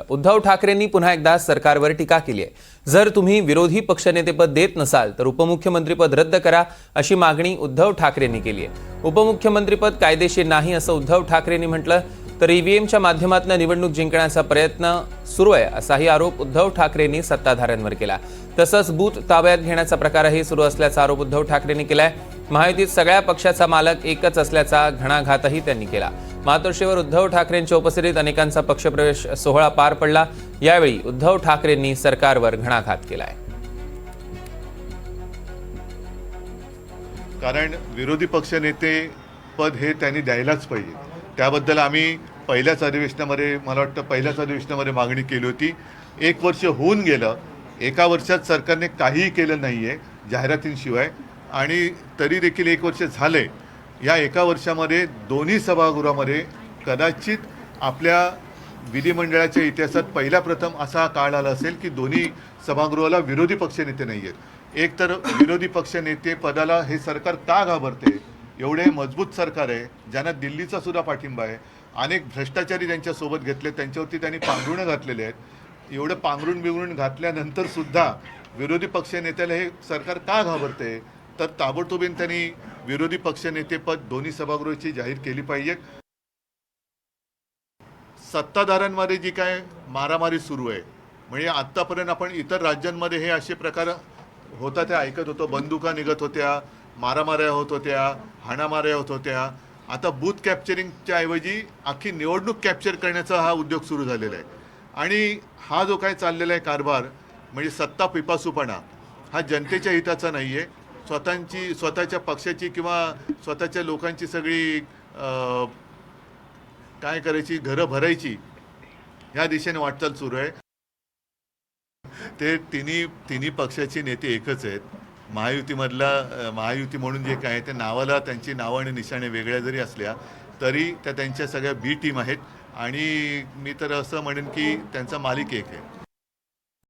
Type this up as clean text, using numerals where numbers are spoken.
उद्धव ठाकरेंनी पुन्हा एकदा सरकारवर टीका केली आहे। जर तुम्ही विरोधी पक्षनेतेपद देत नसाल तर उपमुख्यमंत्रीपद रद्द करा अशी मागणी उद्धव ठाकरेंनी केली आहे। उपमुख्यमंत्रीपद कायदेशीर नाही असं उद्धव ठाकरेंनी म्हटलं तर ईव्हीएमच्या माध्यमातून निवडणूक जिंकण्याचा प्रयत्न सुरू आहे असाही आरोप उद्धव ठाकरेंनी सत्ताधाऱ्यांवर केला। तसंच बूथ ताब्यात घेण्याचा प्रकारही सुरू असल्याचा आरोप उद्धव ठाकरेंनी केलाय। महायुतीत सगळ्या पक्षाचा मालक एकच असल्याचा घणाघातही त्यांनी केला। मातोश्रीवर उद्धव ठाकरेंच्या उपस्थितीत अनेकांचा पक्षप्रवेश सोहळा पार पडला। यावेळी उद्धव ठाकरेंनी सरकारवर घणाघात केलाय। कारण विरोधी पक्षनेते पद हे त्यांनी द्यायलाच पाहिजे, त्याबद्दल आम्ही पहिल्याच अधिवेशनामध्ये मला वाटतं पहिल्याच अधिवेशनामध्ये मागणी केली होती। 1 वर्ष होऊन गेलं, एका वर्षात सरकारने काहीही केलं नाहीये जाहिरातींशिवाय, आणि तरी देखील 1 वर्ष झाले। या एका वर्षामध्ये दोन्ही सभागृहामध्ये कदाचित आपल्या विधिमंडळाच्या इतिहासात पहिल्या प्रथम असा काळ आला असेल की दोन्ही सभागृहाला विरोधी पक्षनेते नाही आहेत। एक तर विरोधी पक्षनेते पदाला हे सरकार का घाबरते? एवढे मजबूत सरकार आहे, ज्यांना दिल्लीचा सुद्धा पाठिंबा आहे, अनेक भ्रष्टाचारी त्यांच्यासोबत घेतले, त्यांच्यावरती त्यांनी पांघरुणं घातलेले आहेत। एवढं पांघरुण बिघरुण घातल्यानंतर सुद्धा विरोधी पक्षनेत्याला हे सरकार का घाबरते? तर ताबडतोबीने त्यांनी विरोधी पक्षनेतेपद दोन्ही सभागृहाची जाहीर केली पाहिजे। सत्ताधाऱ्यांमध्ये जी काय मारामारी सुरू आहे, म्हणजे आत्तापर्यंत आपण इतर राज्यांमध्ये हे असे प्रकार होता ते ऐकत होतो, बंदुका निघत होत्या, मारामाऱ्या होत होत्या, हाणामाऱ्या होत होत्या। आता बूथ कॅप्चरिंगच्या ऐवजी अख्खी निवडणूक कॅप्चर करण्याचा हा उद्योग सुरू झालेला आहे। आणि हा जो काय चाललेला आहे कारभार, म्हणजे सत्ता पिपासूपणा, हा जनतेच्या हिताचा नाही आहे। स्वतःच्या पक्षाची किंवा स्वतःच्या लोकांची सगळी काय करायची, घरं भरायची, ह्या दिशेने वाटचाल सुरू आहे। ते तिन्ही पक्षाचे नेते एकच आहेत। महायुती म्हणून जे काय ते नावाला त्यांची नावं आणि निशाणे वेगळ्या जरी असल्या तरी त्या त्यांच्या सगळ्या बी टीम आहेत, आणि मी तर असं म्हणेन की त्यांचा मालिक एक आहे।